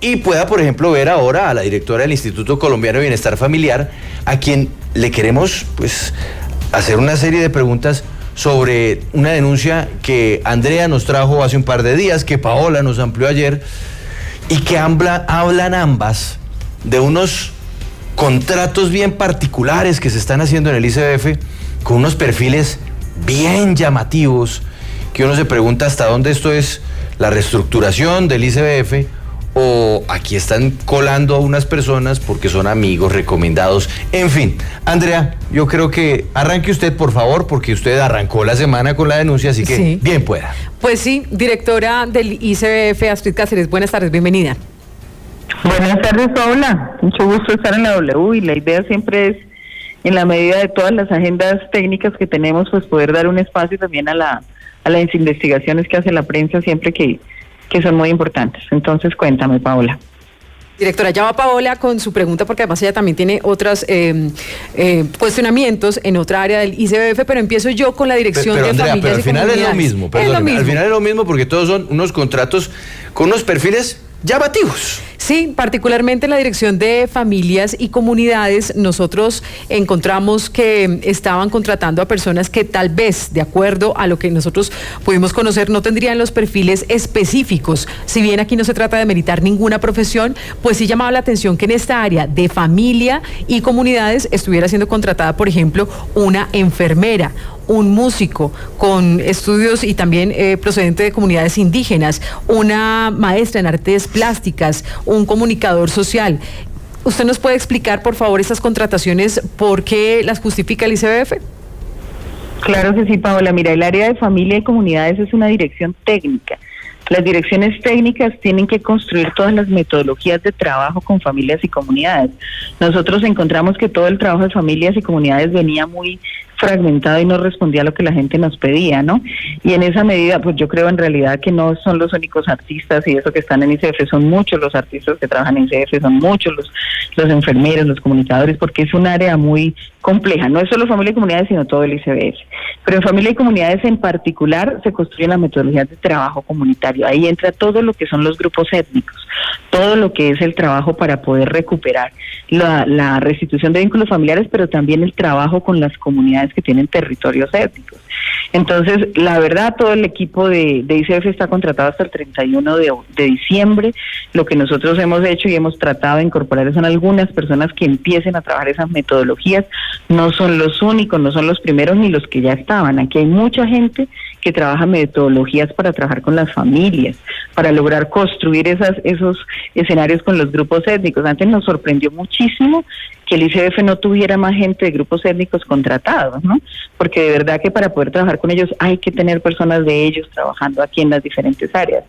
y pueda, por ejemplo, ver ahora a la directora del Instituto Colombiano de Bienestar Familiar, a quien le queremos pues hacer una serie de preguntas sobre una denuncia que Andrea nos trajo hace un par de días, que Paola nos amplió ayer, y que hablan ambas de unos contratos bien particulares que se están haciendo en el ICBF, con unos perfiles bien llamativos, que uno se pregunta hasta dónde esto es la reestructuración del ICBF, o aquí están colando a unas personas porque son amigos recomendados. En fin, Andrea, yo creo que arranque usted, por favor, porque usted arrancó la semana con la denuncia, así que sí, bien pueda. Pues sí, directora del ICBF, Astrid Cáceres, buenas tardes, bienvenida. Buenas tardes, Paola. Mucho gusto estar en la W, y la idea siempre es, en la medida de todas las agendas técnicas que tenemos, pues poder dar un espacio también a las investigaciones que hace la prensa siempre que son muy importantes. Entonces, cuéntame, Paola. Directora, ya va Paola con su pregunta, porque además ella también tiene otros cuestionamientos en otra área del ICBF, pero empiezo yo con la dirección de Andrea, familias pero al final es lo mismo, al final es lo mismo, porque todos son unos contratos con unos perfiles llamativos. Sí, particularmente en la Dirección de Familias y Comunidades, nosotros encontramos que estaban contratando a personas que tal vez, de acuerdo a lo que nosotros pudimos conocer, no tendrían los perfiles específicos. Si bien aquí no se trata de meritar ninguna profesión, pues sí llamaba la atención que en esta área de familia y comunidades estuviera siendo contratada, por ejemplo, una enfermera, un músico con estudios y también procedente de comunidades indígenas, una maestra en artes plásticas, un comunicador social. ¿Usted nos puede explicar, por favor, estas contrataciones, por qué las justifica el ICBF? Claro que sí, Paola. Mira, el área de familia y comunidades es una dirección técnica. Las direcciones técnicas tienen que construir todas las metodologías de trabajo con familias y comunidades. Nosotros encontramos que todo el trabajo de familias y comunidades venía muy fragmentado y no respondía a lo que la gente nos pedía, ¿no? Y en esa medida, pues yo creo en realidad que no son los únicos artistas y eso que están en ICBF, son muchos los artistas que trabajan en ICBF, son muchos los enfermeros, los comunicadores, porque es un área muy compleja, no es solo familia y comunidades, sino todo el ICBF. Pero en familia y comunidades en particular se construyen las metodologías de trabajo comunitario. Ahí entra todo lo que son los grupos étnicos, todo lo que es el trabajo para poder recuperar la restitución de vínculos familiares, pero también el trabajo con las comunidades que tienen territorios étnicos. Entonces, la verdad, todo el equipo de ICBF está contratado hasta el 31 de diciembre. Lo que nosotros hemos hecho y hemos tratado de incorporar son algunas personas que empiecen a trabajar esas metodologías. No son los únicos, no son los primeros ni los que ya estaban. Aquí hay mucha gente que trabaja metodologías para trabajar con las familias, para lograr construir esos escenarios con los grupos étnicos. Antes nos sorprendió muchísimo que el ICBF no tuviera más gente de grupos étnicos contratados, ¿no? Porque de verdad que para poder trabajar con ellos hay que tener personas de ellos trabajando aquí en las diferentes áreas.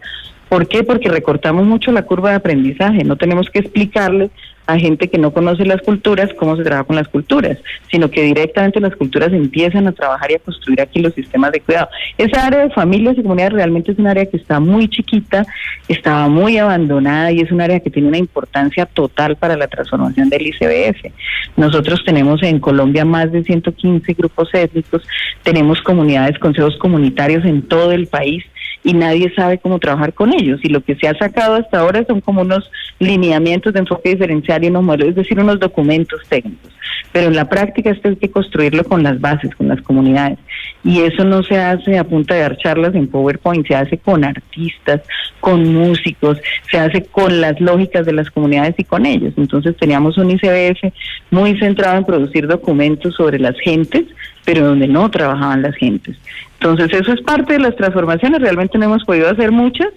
¿Por qué? Porque recortamos mucho la curva de aprendizaje. No tenemos que explicarle a gente que no conoce las culturas cómo se trabaja con las culturas, sino que directamente las culturas empiezan a trabajar y a construir aquí los sistemas de cuidado. Esa área de familias y comunidades realmente es un área que está muy chiquita, estaba muy abandonada y es un área que tiene una importancia total para la transformación del ICBF. Nosotros tenemos en Colombia más de 115 grupos étnicos, tenemos comunidades, consejos comunitarios en todo el país, y nadie sabe cómo trabajar con ellos, y lo que se ha sacado hasta ahora son como unos lineamientos de enfoque diferencial y unos modelos, es decir, unos documentos técnicos, pero en la práctica esto hay que construirlo con las bases, con las comunidades, y eso no se hace a punta de dar charlas en PowerPoint, se hace con artistas, con músicos, se hace con las lógicas de las comunidades y con ellos. Entonces teníamos un ICBF muy centrado en producir documentos sobre las gentes, pero donde no trabajaban las gentes. Entonces eso es parte de las transformaciones. Realmente no hemos podido hacer muchas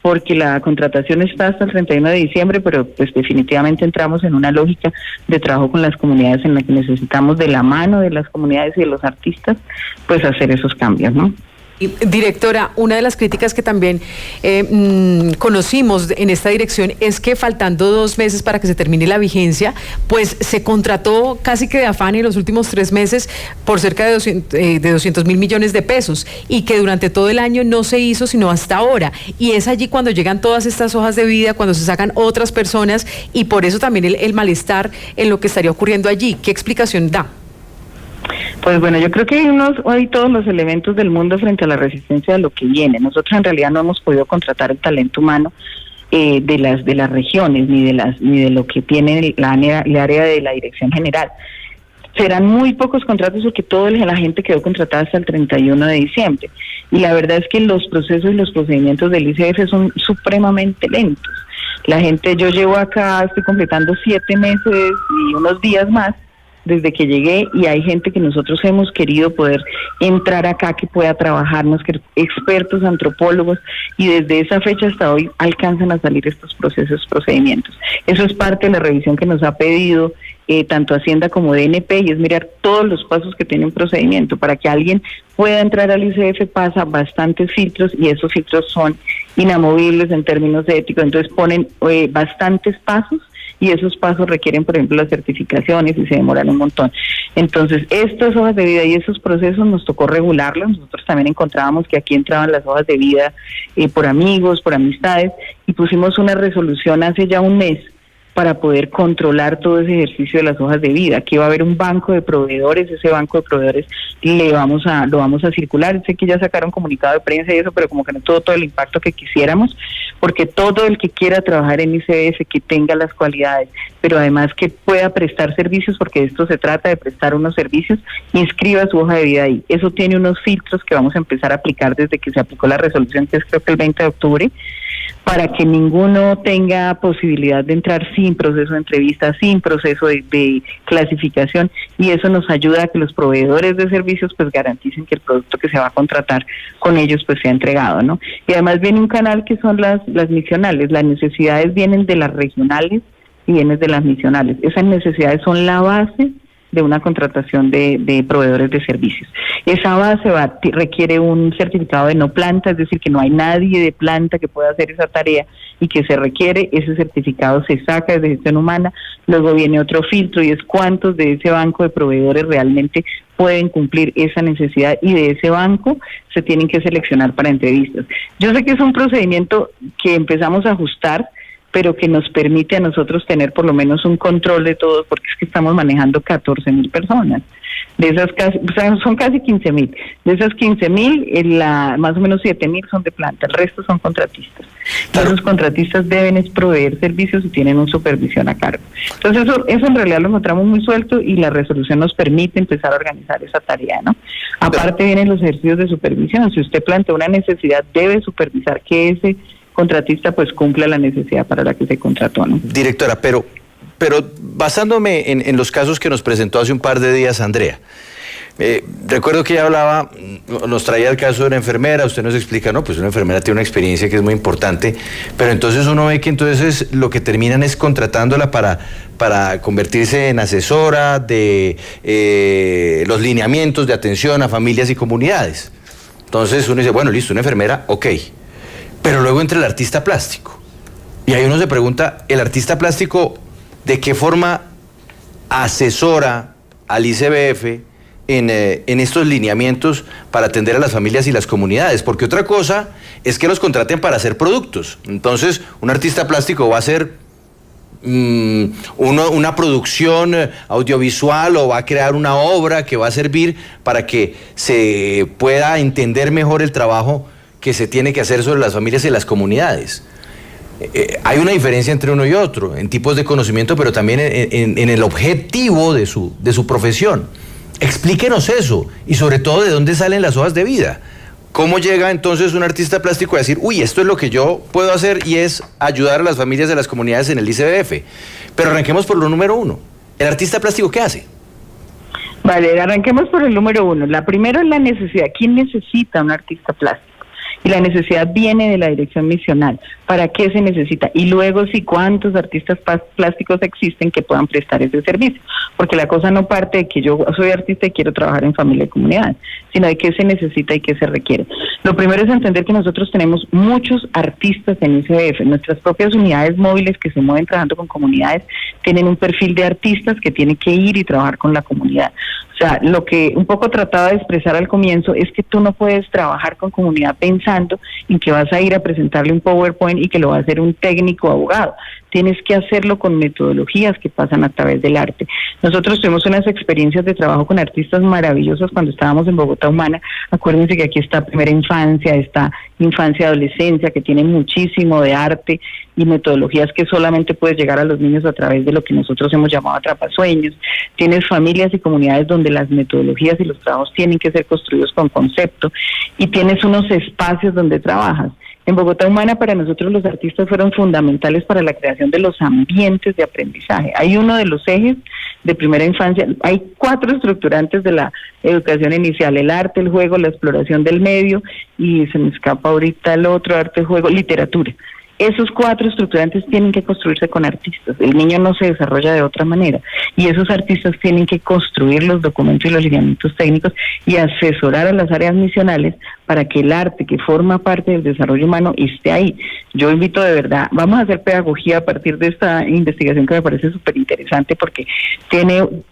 porque la contratación está hasta el 31 de diciembre, pero pues definitivamente entramos en una lógica de trabajo con las comunidades en la que necesitamos de la mano de las comunidades y de los artistas pues hacer esos cambios, ¿no? Directora, una de las críticas que también conocimos en esta dirección es que faltando 2 meses para que se termine la vigencia, pues se contrató casi que de afán en los últimos 3 meses por cerca de 200.000 millones de pesos y que durante todo el año no se hizo sino hasta ahora. Y es allí cuando llegan todas estas hojas de vida, cuando se sacan otras personas y por eso también el malestar en lo que estaría ocurriendo allí. ¿Qué explicación da? Pues bueno, yo creo que hay todos los elementos del mundo frente a la resistencia de lo que viene. Nosotros en realidad no hemos podido contratar el talento humano de las regiones ni de lo que tiene la área de la dirección general. Serán muy pocos contratos porque toda la gente quedó contratada hasta el 31 de diciembre. Y la verdad es que los procesos y los procedimientos del ICF son supremamente lentos. La gente, yo llevo acá, estoy completando 7 meses y unos días más desde que llegué, y hay gente que nosotros hemos querido poder entrar acá, que pueda trabajarnos, que expertos, antropólogos, y desde esa fecha hasta hoy alcanzan a salir estos procedimientos. Eso es parte de la revisión que nos ha pedido tanto Hacienda como DNP, y es mirar todos los pasos que tiene un procedimiento. Para que alguien pueda entrar al ICF pasa bastantes filtros, y esos filtros son inamovibles en términos éticos, entonces ponen bastantes pasos, y esos pasos requieren, por ejemplo, las certificaciones, y se demoran un montón. Entonces, estas hojas de vida y esos procesos nos tocó regularlos. Nosotros también encontrábamos que aquí entraban las hojas de vida por amigos, por amistades, y pusimos una resolución hace ya un mes para poder controlar todo ese ejercicio de las hojas de vida. Aquí va a haber un banco de proveedores, ese banco de proveedores lo vamos a circular. Sé que ya sacaron comunicado de prensa y eso, pero como que no todo el impacto que quisiéramos, porque todo el que quiera trabajar en ICF, que tenga las cualidades, pero además que pueda prestar servicios, porque esto se trata de prestar unos servicios, inscriba su hoja de vida ahí. Eso tiene unos filtros que vamos a empezar a aplicar desde que se aplicó la resolución, que es creo que el 20 de octubre, para que ninguno tenga posibilidad de entrar sin proceso de entrevista, sin proceso de clasificación, y eso nos ayuda a que los proveedores de servicios pues garanticen que el producto que se va a contratar con ellos pues sea entregado, ¿no? Y además viene un canal que son las misionales. Las necesidades vienen de las regionales y vienen de las misionales. Esas necesidades son la base de una contratación de proveedores de servicios. Esa base requiere un certificado de no planta, es decir, que no hay nadie de planta que pueda hacer esa tarea, y que se requiere, ese certificado se saca desde gestión humana. Luego viene otro filtro, y es cuántos de ese banco de proveedores realmente pueden cumplir esa necesidad, y de ese banco se tienen que seleccionar para entrevistas. Yo sé que es un procedimiento que empezamos a ajustar, pero que nos permite a nosotros tener por lo menos un control de todo, porque es que estamos manejando 14.000 personas. De esas casi, o sea, son casi 15.000. De esas 15.000, más o menos 7.000 son de planta, el resto son contratistas. Claro. Los contratistas deben proveer servicios y tienen una supervisión a cargo. Entonces eso en realidad lo encontramos muy suelto, y la resolución nos permite empezar a organizar esa tarea, ¿no? Aparte vienen los ejercicios de supervisión. Si usted plantea una necesidad, debe supervisar que ese contratista pues cumpla la necesidad para la que se contrató, ¿no? Directora, pero basándome en los casos que nos presentó hace un par de días Andrea, recuerdo que ella hablaba, nos traía el caso de una enfermera. Usted nos explica, no, pues una enfermera tiene una experiencia que es muy importante, pero entonces uno ve que entonces lo que terminan es contratándola para convertirse en asesora de los lineamientos de atención a familias y comunidades. Entonces uno dice, bueno, listo, una enfermera, ok. Pero luego entra el artista plástico. Y ahí uno se pregunta, ¿el artista plástico de qué forma asesora al ICBF en estos lineamientos para atender a las familias y las comunidades? Porque otra cosa es que los contraten para hacer productos. Entonces, un artista plástico va a hacer una producción audiovisual, o va a crear una obra que va a servir para que se pueda entender mejor el trabajo que se tiene que hacer sobre las familias y las comunidades. Hay una diferencia entre uno y otro, en tipos de conocimiento, pero también en el objetivo de su profesión. Explíquenos eso, y sobre todo de dónde salen las hojas de vida. ¿Cómo llega entonces un artista plástico a decir, uy, esto es lo que yo puedo hacer, y es ayudar a las familias de las comunidades en el ICBF? Pero arranquemos por lo número uno. ¿El artista plástico qué hace? Vale, arranquemos por el número uno. La primera es la necesidad. ¿Quién necesita un artista plástico? Y la necesidad viene de la dirección misional. ¿Para qué se necesita? Y luego, sí, ¿cuántos artistas plásticos existen que puedan prestar ese servicio? Porque la cosa no parte de que yo soy artista y quiero trabajar en familia y comunidad, sino de qué se necesita y qué se requiere. Lo primero es entender que nosotros tenemos muchos artistas en ICBF. Nuestras propias unidades móviles que se mueven trabajando con comunidades tienen un perfil de artistas que tienen que ir y trabajar con la comunidad. O sea, lo que un poco trataba de expresar al comienzo es que tú no puedes trabajar con comunidad pensando en que vas a ir a presentarle un PowerPoint y que lo va a hacer un técnico abogado. tienes que hacerlo con metodologías que pasan a través del arte. Nosotros tuvimos unas experiencias de trabajo con artistas maravillosas cuando estábamos en Bogotá Humana. Acuérdense que aquí está primera infancia, está infancia y adolescencia, que tiene muchísimo de arte y metodologías que solamente puedes llegar a los niños a través de lo que nosotros hemos llamado atrapasueños. Tienes familias y comunidades donde las metodologías y los trabajos tienen que ser construidos con concepto, y tienes unos espacios donde trabajas. En Bogotá Humana, para nosotros los artistas fueron fundamentales para la creación de los ambientes de aprendizaje. Hay uno de los ejes de primera infancia, hay 4 estructurantes de la educación inicial: el arte, el juego, la exploración del medio, y se me escapa ahorita el otro, arte, juego, literatura. Esos 4 estructurantes tienen que construirse con artistas. El niño no se desarrolla de otra manera, y esos artistas tienen que construir los documentos y los lineamientos técnicos y asesorar a las áreas misionales para que el arte, que forma parte del desarrollo humano, esté ahí. Yo invito de verdad, vamos a hacer pedagogía a partir de esta investigación que me parece súper interesante, porque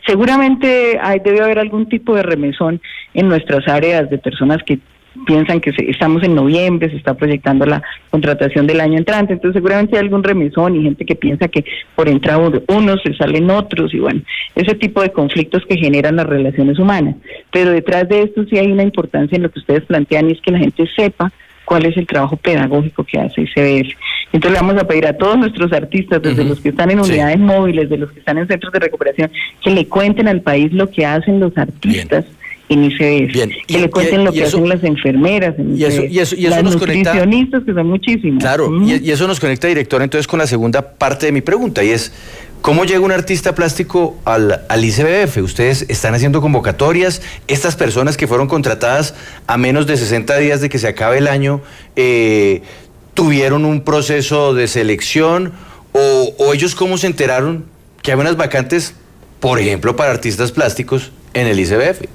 seguramente debe haber algún tipo de remesón en nuestras áreas de personas que piensan que estamos en noviembre, se está proyectando la contratación del año entrante, entonces seguramente hay algún remesón y gente que piensa que por entrar unos se salen otros, y bueno, ese tipo de conflictos que generan las relaciones humanas. Pero detrás de esto sí hay una importancia en lo que ustedes plantean, y es que la gente sepa cuál es el trabajo pedagógico que hace ICBF. Entonces le vamos a pedir a todos nuestros artistas, desde los que están en unidades móviles, de los que están en centros de recuperación, que le cuenten al país lo que hacen los artistas en ICBF, que le cuenten lo que hacen las enfermeras en ICBF, y eso las nos conecta, nutricionistas, que son muchísimas. Claro, y eso nos conecta, directora, entonces con la segunda parte de mi pregunta, y es: ¿cómo llega un artista plástico al ICBF? Ustedes están haciendo convocatorias, estas personas que fueron contratadas a menos de 60 días de que se acabe el año, ¿tuvieron un proceso de selección, o ellos cómo se enteraron que hay unas vacantes, por ejemplo, para artistas plásticos en el ICBF?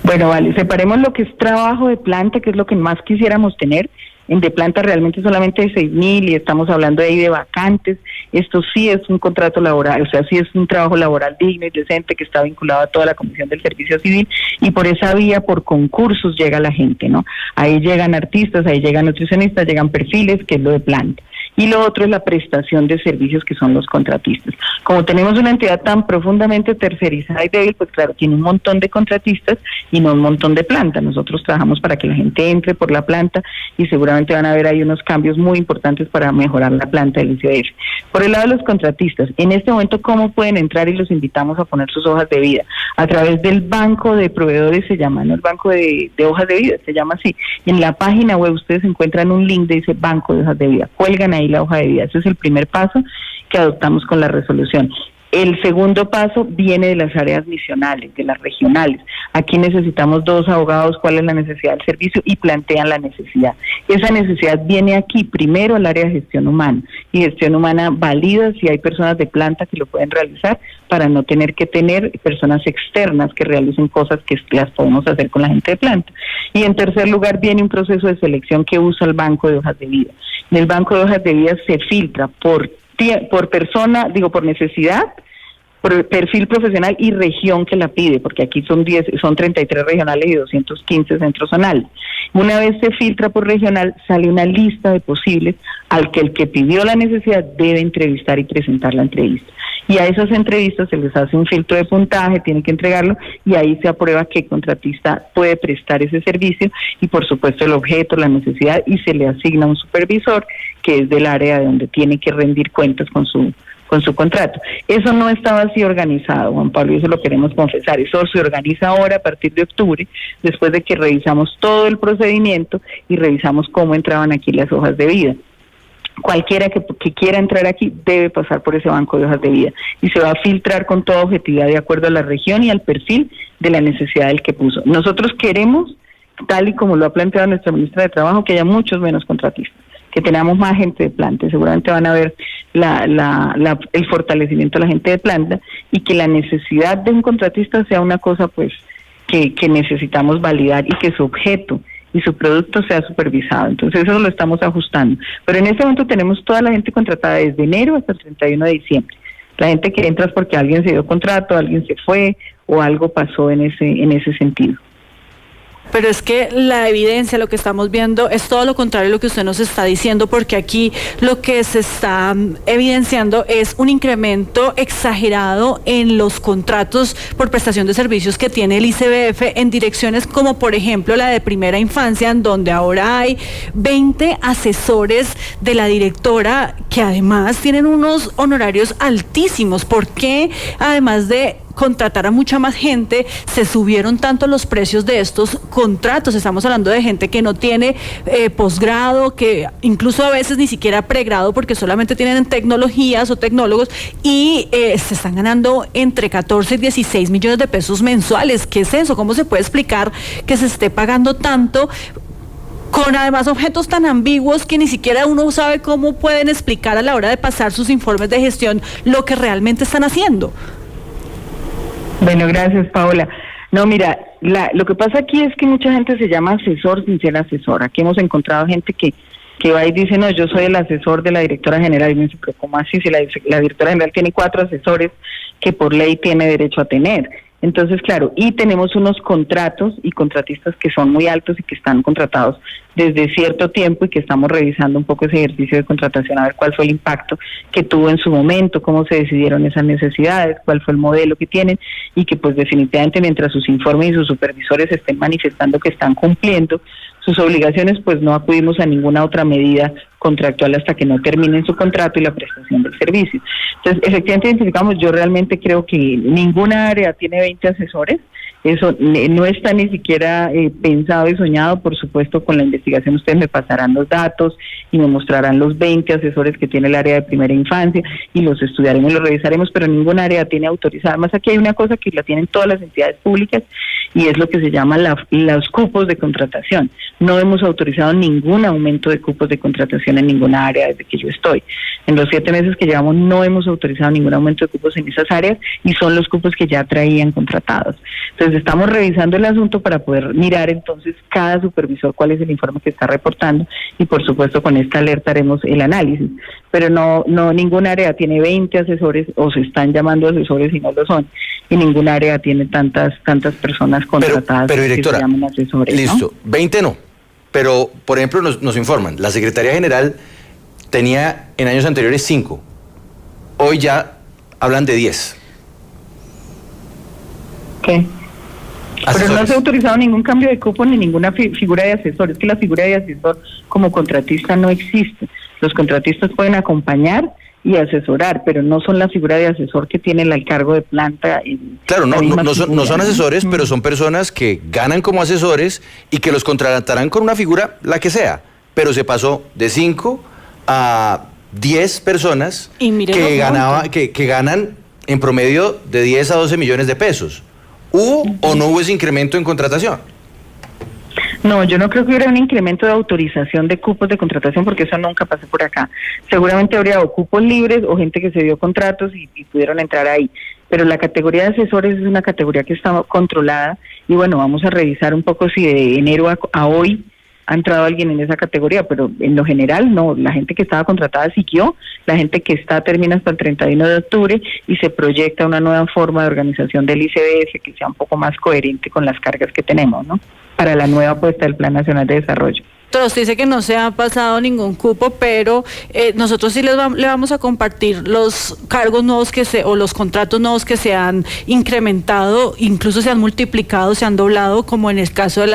Bueno, vale, separemos lo que es trabajo de planta, que es lo que más quisiéramos tener. En de planta realmente solamente hay 6.000, y estamos hablando ahí de vacantes. Esto sí es un contrato laboral, o sea, sí es un trabajo laboral digno y decente que está vinculado a toda la Comisión del Servicio Civil, y por esa vía, por concursos, llega la gente, ¿no? Ahí llegan artistas, ahí llegan nutricionistas, llegan perfiles, que es lo de planta. Y lo otro es la prestación de servicios, que son los contratistas. Como tenemos una entidad tan profundamente tercerizada y débil, pues claro, tiene un montón de contratistas y no un montón de planta. Nosotros trabajamos para que la gente entre por la planta, y seguramente van a ver ahí unos cambios muy importantes para mejorar la planta del ICBF. Por el lado de los contratistas, en este momento, ¿cómo pueden entrar? Y los invitamos a poner sus hojas de vida a través del banco de proveedores, se llama, ¿no? El banco de hojas de vida, se llama así. En la página web ustedes encuentran un link de ese banco de hojas de vida, cuelgan ahí la hoja de vida. Ese es el primer paso que adoptamos con la resolución. El segundo paso viene de las áreas misionales, de las regionales. Aquí necesitamos 2 abogados, cuál es la necesidad del servicio, y plantean la necesidad. Esa necesidad viene aquí primero al área de gestión humana, y gestión humana valida si hay personas de planta que lo pueden realizar, para no tener que tener personas externas que realicen cosas que las podemos hacer con la gente de planta. Y en tercer lugar viene un proceso de selección que usa el banco de hojas de vida. En el banco de hojas de vida se filtra por persona, por necesidad, por perfil profesional y región que la pide, porque aquí son 33 regionales y 215 centros zonales. Una vez se filtra por regional, sale una lista de posibles al que el que pidió la necesidad debe entrevistar y presentar la entrevista. Y a esas entrevistas se les hace un filtro de puntaje, tienen que entregarlo, y ahí se aprueba qué contratista puede prestar ese servicio, y por supuesto el objeto, la necesidad, y se le asigna un supervisor que es del área de donde tiene que rendir cuentas con su contrato. Eso no estaba así organizado, Juan Pablo, y eso lo queremos confesar. Eso se organiza ahora a partir de octubre, después de que revisamos todo el procedimiento y revisamos cómo entraban aquí las hojas de vida. Cualquiera que quiera entrar aquí debe pasar por ese banco de hojas de vida, y se va a filtrar con toda objetividad de acuerdo a la región y al perfil de la necesidad del que puso. Nosotros queremos, tal y como lo ha planteado nuestra ministra de Trabajo, que haya muchos menos contratistas, que tengamos más gente de planta. Seguramente van a ver el fortalecimiento de la gente de planta, y que la necesidad de un contratista sea una cosa pues que necesitamos validar, y que su objeto y su producto sea supervisado. Entonces eso lo estamos ajustando. Pero en este momento tenemos toda la gente contratada desde enero hasta el 31 de diciembre. La gente que entra es porque alguien se dio contrato, alguien se fue, o algo pasó en ese sentido. Pero es que la evidencia, lo que estamos viendo, es todo lo contrario a lo que usted nos está diciendo, porque aquí lo que se está evidenciando es un incremento exagerado en los contratos por prestación de servicios que tiene el ICBF en direcciones como, por ejemplo, la de primera infancia, en donde ahora hay 20 asesores de la directora que además tienen unos honorarios altísimos. ¿Por qué, además de contratar a mucha más gente, se subieron tanto los precios de estos contratos? Estamos hablando de gente que no tiene posgrado, que incluso a veces ni siquiera pregrado, porque solamente tienen tecnologías o tecnólogos, y se están ganando entre 14 y 16 millones de pesos mensuales. ¿Qué es eso? ¿Cómo se puede explicar que se esté pagando tanto, con además objetos tan ambiguos que ni siquiera uno sabe cómo pueden explicar a la hora de pasar sus informes de gestión lo que realmente están haciendo? Bueno, gracias, Paola. No, mira, lo que pasa aquí es que mucha gente se llama asesor sin ser asesor. Aquí hemos encontrado gente que va y dice, no, yo soy el asesor de la directora general. Y me dice, pero ¿cómo así? Si la directora general tiene 4 asesores que por ley tiene derecho a tener. Entonces, claro, y tenemos unos contratos y contratistas que son muy altos y que están contratados desde cierto tiempo, y que estamos revisando un poco ese ejercicio de contratación a ver cuál fue el impacto que tuvo en su momento, cómo se decidieron esas necesidades, cuál fue el modelo que tienen, y que pues definitivamente mientras sus informes y sus supervisores estén manifestando que están cumpliendo sus obligaciones, pues no acudimos a ninguna otra medida contractual hasta que no terminen su contrato y la prestación del servicio. Entonces, efectivamente identificamos, yo realmente creo que ninguna área tiene 20 asesores. Eso no está ni siquiera pensado y soñado. Por supuesto, con la investigación ustedes me pasarán los datos y me mostrarán los 20 asesores que tiene el área de primera infancia, y los estudiaremos y los revisaremos, pero ninguna área tiene autorizada. Además, aquí hay una cosa que la tienen todas las entidades públicas, y es lo que se llama los cupos de contratación. No hemos autorizado ningún aumento de cupos de contratación en ninguna área desde que yo estoy. En los 7 meses que llevamos no hemos autorizado ningún aumento de cupos en esas áreas, y son los cupos que ya traían contratados. Entonces estamos revisando el asunto para poder mirar entonces cada supervisor cuál es el informe que está reportando, y por supuesto con esta alerta haremos el análisis. Pero no ningún área tiene 20 asesores, o se están llamando asesores y no lo son, y ningún área tiene tantas personas contratadas pero directora, que se llaman asesores. Listo, ¿no? 20 no, pero por ejemplo nos informan, la Secretaría General tenía en años anteriores 5, hoy ya hablan de 10. ¿Qué? Asesores. Pero no se ha autorizado ningún cambio de cupo ni ninguna figura de asesor. Es que la figura de asesor como contratista no existe. Los contratistas pueden acompañar y asesorar, pero no son la figura de asesor que tiene el cargo de planta. Claro, no son asesores, pero son personas que ganan como asesores y que los contratarán con una figura, la que sea. Pero se pasó de 5 a 10 personas que ganan en promedio de 10 a 12 millones de pesos. ¿Hubo o no hubo ese incremento en contratación? No, yo no creo que hubiera un incremento de autorización de cupos de contratación, porque eso nunca pasó por acá. Seguramente habría o cupos libres o gente que se dio contratos y pudieron entrar ahí. Pero la categoría de asesores es una categoría que está controlada, y bueno, vamos a revisar un poco si de enero a hoy ha entrado alguien en esa categoría, pero en lo general no. La gente que estaba contratada siguió, la gente que termina hasta el 31 de octubre, y se proyecta una nueva forma de organización del ICBF que sea un poco más coherente con las cargas que tenemos, ¿no? Para la nueva apuesta del Plan Nacional de Desarrollo. Usted dice que no se ha pasado ningún cupo, pero nosotros sí le vamos a compartir los cargos nuevos o los contratos nuevos que se han incrementado, incluso se han multiplicado, se han doblado, como en el caso de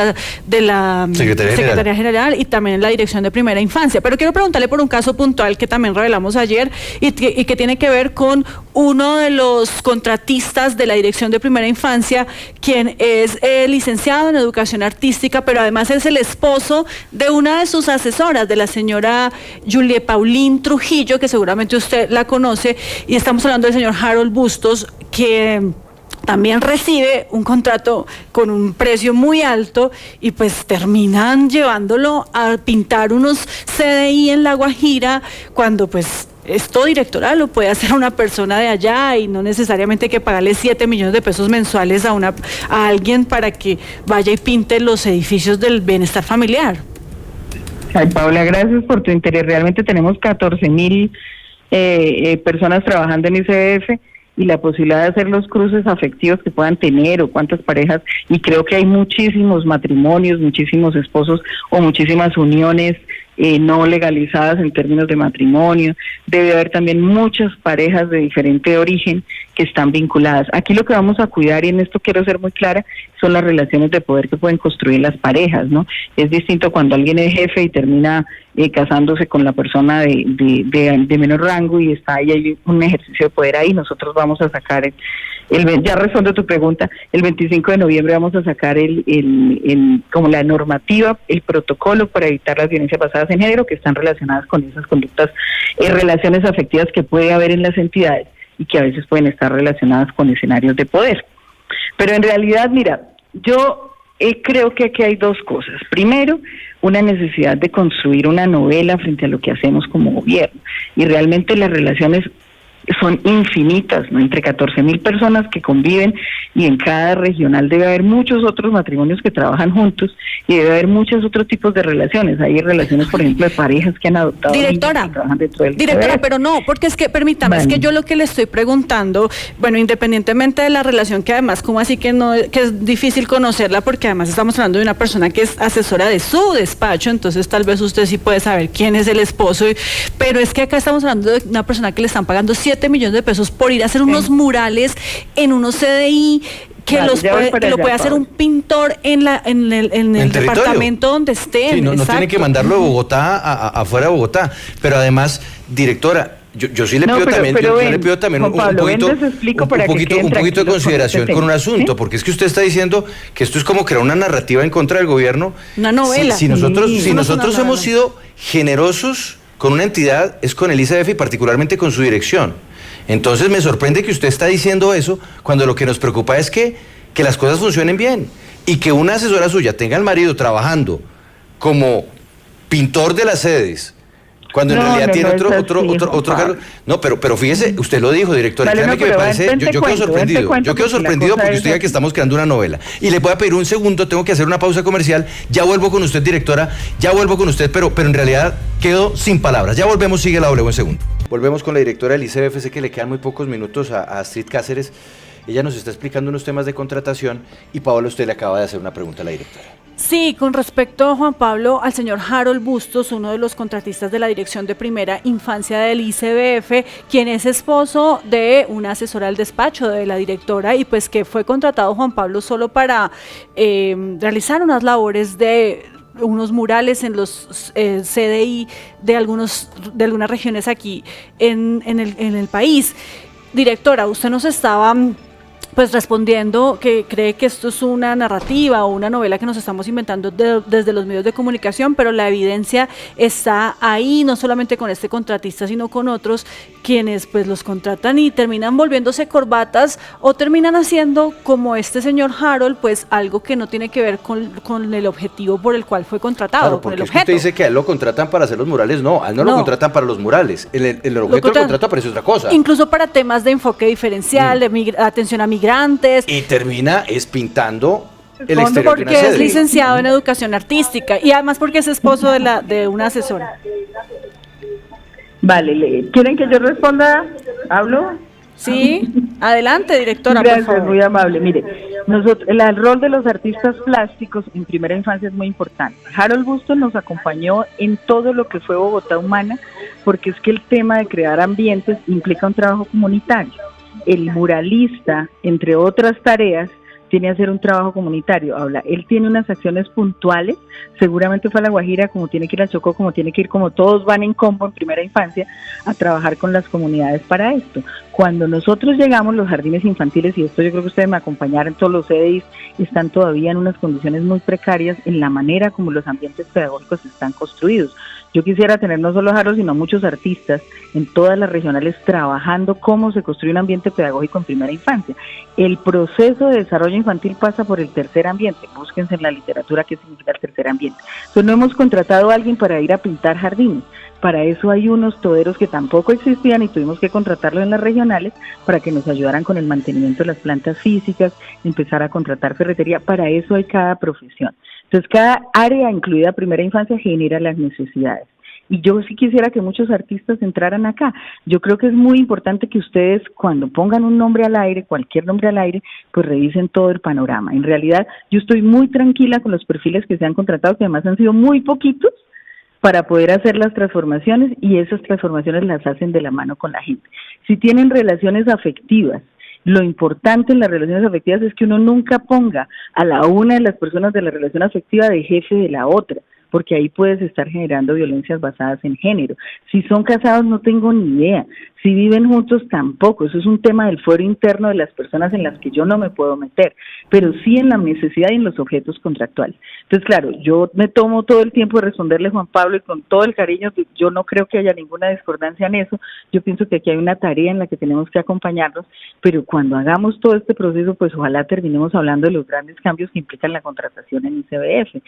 la Secretaría General y también en la Dirección de Primera Infancia. Pero quiero preguntarle por un caso puntual que también revelamos ayer y que tiene que ver con uno de los contratistas de la Dirección de Primera Infancia, quien es licenciado en Educación Artística, pero además es el esposo de una de sus asesoras, de la señora Julie Paulín Trujillo, que seguramente usted la conoce, y estamos hablando del señor Harold Bustos, que también recibe un contrato con un precio muy alto, y pues terminan llevándolo a pintar unos CDI en La Guajira, cuando pues esto directoral lo puede hacer una persona de allá, y no necesariamente hay que pagarle 7 millones de pesos mensuales a alguien para que vaya y pinte los edificios del bienestar familiar. Ay, Paula, gracias por tu interés. Realmente tenemos 14,000 personas trabajando en ICBF, y la posibilidad de hacer los cruces afectivos que puedan tener o cuántas parejas, y creo que hay muchísimos matrimonios, muchísimos esposos o muchísimas uniones no legalizadas en términos de matrimonio. Debe haber también muchas parejas de diferente origen que están vinculadas. Aquí lo que vamos a cuidar, y en esto quiero ser muy clara, son las relaciones de poder que pueden construir las parejas, ¿no? Es distinto cuando alguien es jefe y termina casándose con la persona de menor rango y está ahí, hay un ejercicio de poder ahí. Nosotros vamos a sacar ya respondo a tu pregunta, el 25 de noviembre vamos a sacar como la normativa, el protocolo para evitar las violencias basadas en género que están relacionadas con esas conductas, relaciones afectivas que puede haber en las entidades y que a veces pueden estar relacionadas con escenarios de poder. Pero en realidad, mira, yo creo que aquí hay dos cosas. Primero, una necesidad de construir una novela frente a lo que hacemos como gobierno, y realmente las relaciones son infinitas, ¿no? Entre 14.000 personas que conviven, y en cada regional debe haber muchos otros matrimonios que trabajan juntos, y debe haber muchos otros tipos de relaciones. Hay relaciones, por ejemplo, de parejas que han adoptado directora, niños que trabajan dentro del directora, deber. pero no, porque es que, permítame, Vale. es que yo lo que le estoy preguntando, bueno, independientemente de la relación, que además, como así que no, que es difícil conocerla, porque además estamos hablando de una persona que es asesora de su despacho, entonces tal vez usted sí puede saber quién es el esposo, pero es que acá estamos hablando de una persona que le están pagando 7 millones de pesos por ir a hacer unos murales en unos CDI, que lo puede hacer un pintor en el departamento donde estén. Sí, no tiene que mandarlo de Bogotá afuera de Bogotá. Pero además, directora, yo sí le pido también, yo le pido también un poquito de consideración con un asunto, porque es que usted está diciendo que esto es como crear una narrativa en contra del gobierno. Una novela. Si nosotros hemos sido generosos con una entidad, es con el ICBF y particularmente con su dirección. Entonces me sorprende que usted está diciendo eso cuando lo que nos preocupa es que las cosas funcionen bien, y que una asesora suya tenga al marido trabajando como pintor de las sedes, cuando en realidad tiene otro cargo. No, pero fíjese, usted lo dijo, directora, Vale, créame que me parece, yo quedo sorprendido. Yo quedo sorprendido porque usted diga que estamos creando una novela. Y le voy a pedir un segundo, tengo que hacer una pausa comercial. Ya vuelvo con usted, directora, pero en realidad quedo sin palabras. Ya volvemos, sigue la W en segundo. Volvemos con la directora del ICBF, sé que le quedan muy pocos minutos a Astrid Cáceres. Ella nos está explicando unos temas de contratación, y Paola, usted le acaba de hacer una pregunta a la directora. Sí, con respecto, Juan Pablo, al señor Harold Bustos, uno de los contratistas de la Dirección de Primera Infancia del ICBF, quien es esposo de una asesora del despacho de la directora, y pues que fue contratado, Juan Pablo, solo para realizar unas labores de unos murales en los CDI de algunas regiones aquí en el país. Directora, usted nos estaba pues respondiendo que cree que esto es una narrativa o una novela que nos estamos inventando desde los medios de comunicación, pero la evidencia está ahí, no solamente con este contratista, sino con otros quienes pues los contratan y terminan volviéndose corbatas, o terminan haciendo, como este señor Harold, pues algo que no tiene que ver con el objetivo por el cual fue contratado. Claro, porque es que usted dice que a él lo contratan para hacer los murales. No, a él no lo contratan para los murales. El objeto del contrato parece otra cosa. Incluso para temas de enfoque diferencial, de atención a migrantes. Y termina pintando el exterior de una porque sede. Es licenciado en educación artística, y además porque es esposo de una asesora. Vale, ¿quieren que yo responda? ¿Hablo? Sí, adelante, directora. Gracias, por favor. muy amable. Mire, el rol de los artistas plásticos en primera infancia es muy importante. Harold Bustos nos acompañó en todo lo que fue Bogotá Humana, porque es que el tema de crear ambientes implica un trabajo comunitario. El muralista, entre otras tareas, tiene que hacer un trabajo comunitario. Él tiene unas acciones puntuales, seguramente fue a La Guajira, como tiene que ir a Chocó, como tiene que ir, como todos van en combo en primera infancia, a trabajar con las comunidades para esto. Cuando nosotros llegamos, los jardines infantiles, y esto yo creo que ustedes me acompañaron, todos los CDIs están todavía en unas condiciones muy precarias en la manera como los ambientes pedagógicos están construidos. Yo quisiera tener no solo a Harold, sino a muchos artistas en todas las regionales trabajando cómo se construye un ambiente pedagógico en primera infancia. El proceso de desarrollo infantil pasa por el tercer ambiente. Búsquense en la literatura qué significa el tercer ambiente. Entonces no hemos contratado a alguien para ir a pintar jardines. Para eso hay unos toderos que tampoco existían y tuvimos que contratarlos en las regionales para que nos ayudaran con el mantenimiento de las plantas físicas, empezar a contratar ferretería. Para eso hay cada profesión. Entonces, cada área incluida primera infancia genera las necesidades. Y yo sí quisiera que muchos artistas entraran acá. Yo creo que es muy importante que ustedes, cuando pongan un nombre al aire, cualquier nombre al aire, pues revisen todo el panorama. En realidad, yo estoy muy tranquila con los perfiles que se han contratado, que además han sido muy poquitos, para poder hacer las transformaciones, y esas transformaciones las hacen de la mano con la gente. Si tienen relaciones afectivas, lo importante en las relaciones afectivas es que uno nunca ponga a la una de las personas de la relación afectiva de jefe de la otra, porque ahí puedes estar generando violencias basadas en género. Si son casados no tengo ni idea, si viven juntos tampoco, eso es un tema del fuero interno de las personas en las que yo no me puedo meter, pero sí en la necesidad y en los objetos contractuales. Entonces, claro, yo me tomo todo el tiempo de responderle a Juan Pablo y con todo el cariño, yo no creo que haya ninguna discordancia en eso, yo pienso que aquí hay una tarea en la que tenemos que acompañarnos, pero cuando hagamos todo este proceso, pues ojalá terminemos hablando de los grandes cambios que implican la contratación en ICBF,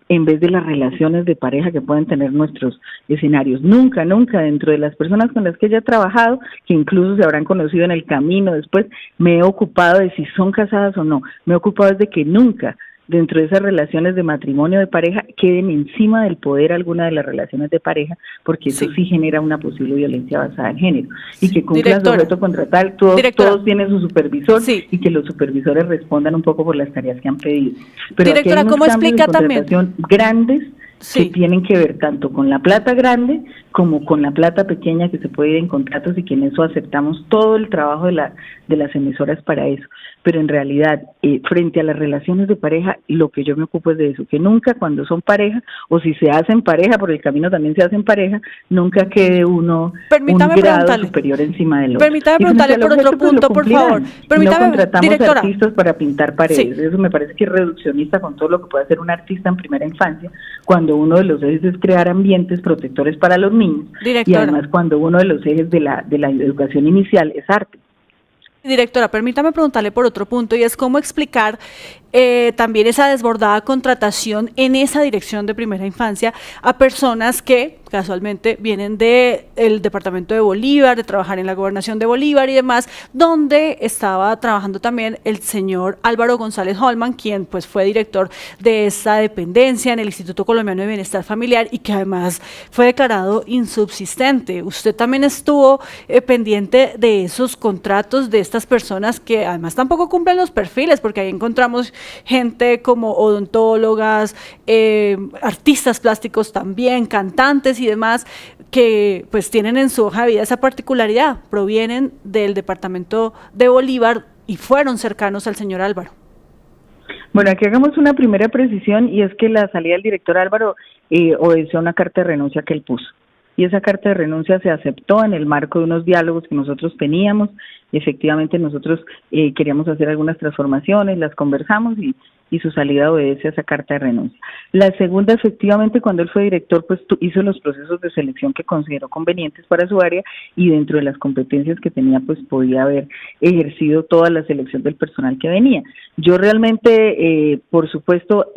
en vez de las relaciones de pareja que pueden tener nuestros escenarios. Nunca dentro de las personas con las que ella ha trabajado, que incluso se habrán conocido en el camino después, me he ocupado de si son casadas o no, me he ocupado de que nunca dentro de esas relaciones de matrimonio de pareja queden encima del poder alguna de las relaciones de pareja, porque eso sí genera una posible violencia basada en género, y que cumplan su objeto contractual, todos tienen su supervisor, y que los supervisores respondan un poco por las tareas que han pedido. Pero directora, aquí hay ¿cómo explica también? Grandes que tienen que ver tanto con la plata grande como con la plata pequeña que se puede ir en contratos, y que en eso aceptamos todo el trabajo de las emisoras para eso. Pero en realidad, frente a las relaciones de pareja, lo que yo me ocupo es de eso, que nunca cuando son pareja, o si se hacen pareja, por el camino también se hacen pareja, nunca quede uno un grado superior encima del otro. Permítame preguntarle por otro punto, por favor. No contratamos artistas para pintar paredes, eso me parece que es reduccionista con todo lo que puede hacer un artista en primera infancia, cuando uno de los ejes es crear ambientes protectores para los niños, y además cuando uno de los ejes de la educación inicial es arte. Directora, permítame preguntarle por otro punto, y es cómo explicar también esa desbordada contratación en esa dirección de primera infancia a personas que casualmente vienen del departamento de Bolívar, de trabajar en la gobernación de Bolívar y demás, donde estaba trabajando también el señor Álvaro González Holman, quien pues fue director de esa dependencia en el Instituto Colombiano de Bienestar Familiar, y que además fue declarado insubsistente. Usted también estuvo pendiente de esos contratos de estas personas que además tampoco cumplen los perfiles, porque ahí encontramos gente como odontólogas, artistas plásticos también, cantantes y demás, que pues tienen en su hoja de vida esa particularidad, provienen del departamento de Bolívar y fueron cercanos al señor Álvaro. Bueno, aquí hagamos una primera precisión, y es que la salida del director Álvaro obedeció a una carta de renuncia que él puso, y esa carta de renuncia se aceptó en el marco de unos diálogos que nosotros teníamos. Efectivamente nosotros queríamos hacer algunas transformaciones, las conversamos, y su salida obedece a esa carta de renuncia. La segunda, efectivamente, cuando él fue director, pues hizo los procesos de selección que consideró convenientes para su área, y dentro de las competencias que tenía, pues podía haber ejercido toda la selección del personal que venía. Yo realmente, por supuesto,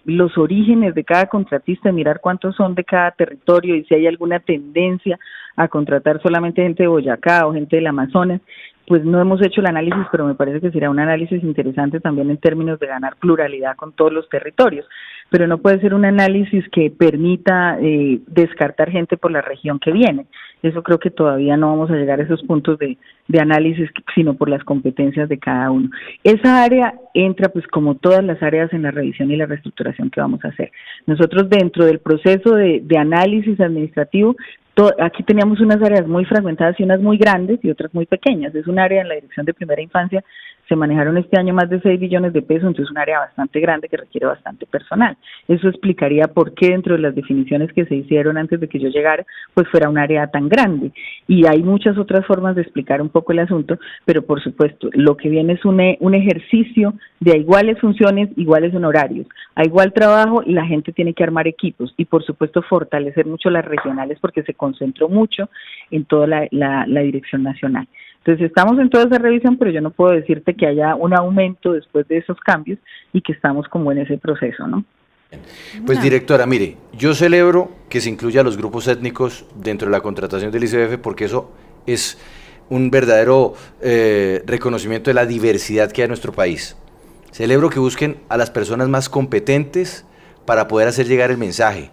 los orígenes de cada contratista, mirar cuántos son de cada territorio y si hay alguna tendencia a contratar solamente gente de Boyacá o gente del Amazonas, pues no hemos hecho el análisis, pero me parece que será un análisis interesante también en términos de ganar pluralidad con todos los territorios, pero no puede ser un análisis que permita descartar gente por la región que viene. Eso creo que todavía no vamos a llegar a esos puntos de análisis, sino por las competencias de cada uno. Esa área entra, pues como todas las áreas, en la revisión y la reestructuración que vamos a hacer. Nosotros, dentro del proceso de análisis administrativo, aquí teníamos unas áreas muy fragmentadas y unas muy grandes y otras muy pequeñas. Es un área en la dirección de primera infancia, se manejaron este año más de 6 billones de pesos, entonces es un área bastante grande que requiere bastante personal. Eso explicaría por qué dentro de las definiciones que se hicieron antes de que yo llegara, pues fuera un área tan grande. Y hay muchas otras formas de explicar un poco el asunto, pero por supuesto, lo que viene es un ejercicio de iguales funciones, iguales honorarios. A igual trabajo, la gente tiene que armar equipos y por supuesto fortalecer mucho las regionales, porque se concentró mucho en toda la dirección nacional. Entonces estamos en toda esa revisión, pero yo no puedo decirte que haya un aumento después de esos cambios y que estamos como en ese proceso, ¿no? Pues directora, mire, yo celebro que se incluya a los grupos étnicos dentro de la contratación del ICBF, porque eso es un verdadero reconocimiento de la diversidad que hay en nuestro país. Celebro que busquen a las personas más competentes para poder hacer llegar el mensaje.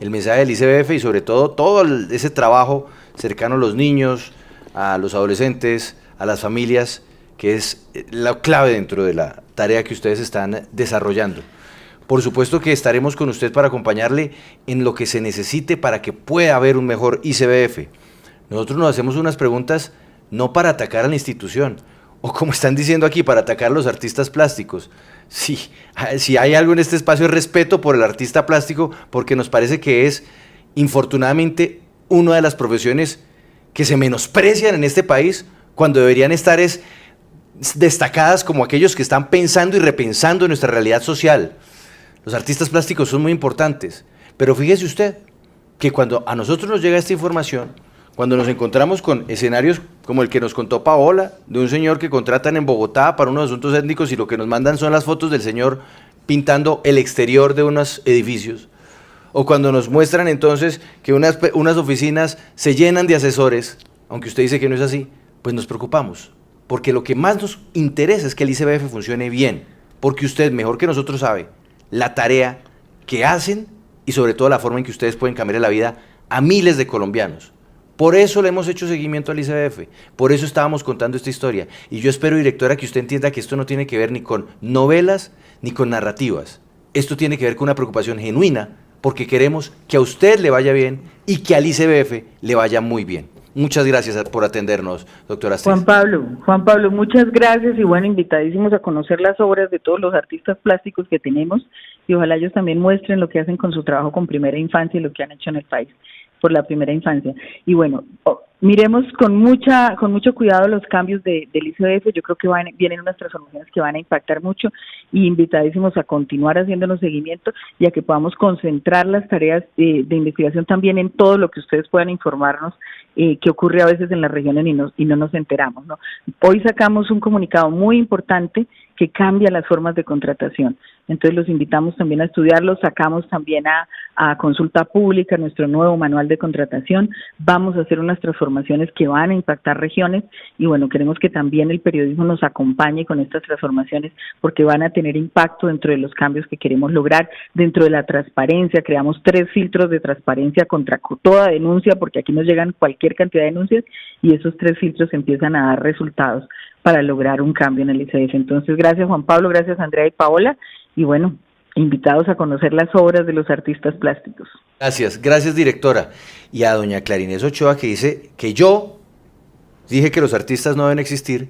el mensaje del ICBF y sobre todo ese trabajo cercano a los niños, a los adolescentes, a las familias, que es la clave dentro de la tarea que ustedes están desarrollando. Por supuesto que estaremos con usted para acompañarle en lo que se necesite para que pueda haber un mejor ICBF. Nosotros nos hacemos unas preguntas no para atacar a la institución, o como están diciendo aquí, para atacar a los artistas plásticos. Sí, si hay algo en este espacio es respeto por el artista plástico, porque nos parece que es, infortunadamente, una de las profesiones que se menosprecian en este país, cuando deberían estar destacadas como aquellos que están pensando y repensando nuestra realidad social. Los artistas plásticos son muy importantes, pero fíjese usted que cuando a nosotros nos llega esta información, cuando nos encontramos con escenarios como el que nos contó Paola, de un señor que contratan en Bogotá para unos asuntos étnicos y lo que nos mandan son las fotos del señor pintando el exterior de unos edificios, o cuando nos muestran entonces que unas oficinas se llenan de asesores, aunque usted dice que no es así, pues nos preocupamos, porque lo que más nos interesa es que el ICBF funcione bien, porque usted mejor que nosotros sabe la tarea que hacen y sobre todo la forma en que ustedes pueden cambiar la vida a miles de colombianos. Por eso le hemos hecho seguimiento al ICBF, por eso estábamos contando esta historia. Y yo espero, directora, que usted entienda que esto no tiene que ver ni con novelas ni con narrativas. Esto tiene que ver con una preocupación genuina, porque queremos que a usted le vaya bien y que al ICBF le vaya muy bien. Muchas gracias por atendernos, doctora Astrid. Juan Pablo, muchas gracias y bueno, invitadísimos a conocer las obras de todos los artistas plásticos que tenemos y ojalá ellos también muestren lo que hacen con su trabajo con primera infancia y lo que han hecho en el país por la primera infancia. Y bueno, miremos con mucho cuidado los cambios del ICBF. Yo creo que vienen unas transformaciones que van a impactar mucho y invitadísimos a continuar haciéndonos seguimiento y a que podamos concentrar las tareas de investigación también en todo lo que ustedes puedan informarnos que ocurre a veces en las regiones y no nos enteramos, ¿no? Hoy sacamos un comunicado muy importante que cambia las formas de contratación. Entonces los invitamos también a estudiarlo, sacamos también a consulta pública nuestro nuevo manual de contratación, vamos a hacer unas transformaciones que van a impactar regiones y bueno, queremos que también el periodismo nos acompañe con estas transformaciones porque van a tener impacto dentro de los cambios que queremos lograr, dentro de la transparencia, creamos 3 filtros de transparencia contra toda denuncia porque aquí nos llegan cualquier cantidad de denuncias y esos 3 filtros empiezan a dar resultados para lograr un cambio en el ICBF. Entonces, gracias Juan Pablo, gracias Andrea y Paola, y bueno, invitados a conocer las obras de los artistas plásticos. Gracias directora. Y a doña Clarinés Ochoa que dice que yo dije que los artistas no deben existir,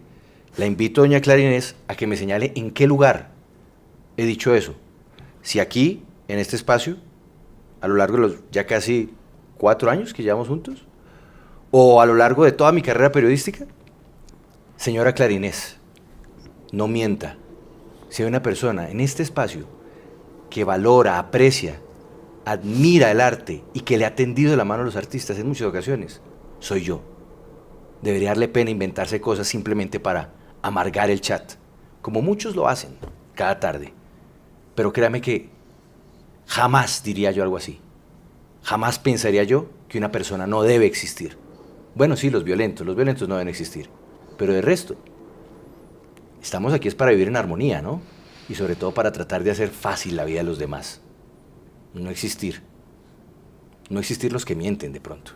la invito doña Clarinés a que me señale en qué lugar he dicho eso. Si aquí, en este espacio, a lo largo de los ya casi 4 años que llevamos juntos, o a lo largo de toda mi carrera periodística. Señora Clarinés, no mienta. Si hay una persona en este espacio que valora, aprecia, admira el arte y que le ha tendido la mano a los artistas en muchas ocasiones, soy yo. Debería darle pena inventarse cosas simplemente para amargar el chat, como muchos lo hacen cada tarde. Pero créame que jamás diría yo algo así. Jamás pensaría yo que una persona no debe existir. Bueno, sí, los violentos no deben existir. Pero de resto, estamos aquí es para vivir en armonía, ¿no? Y sobre todo para tratar de hacer fácil la vida de los demás. No existir los que mienten de pronto.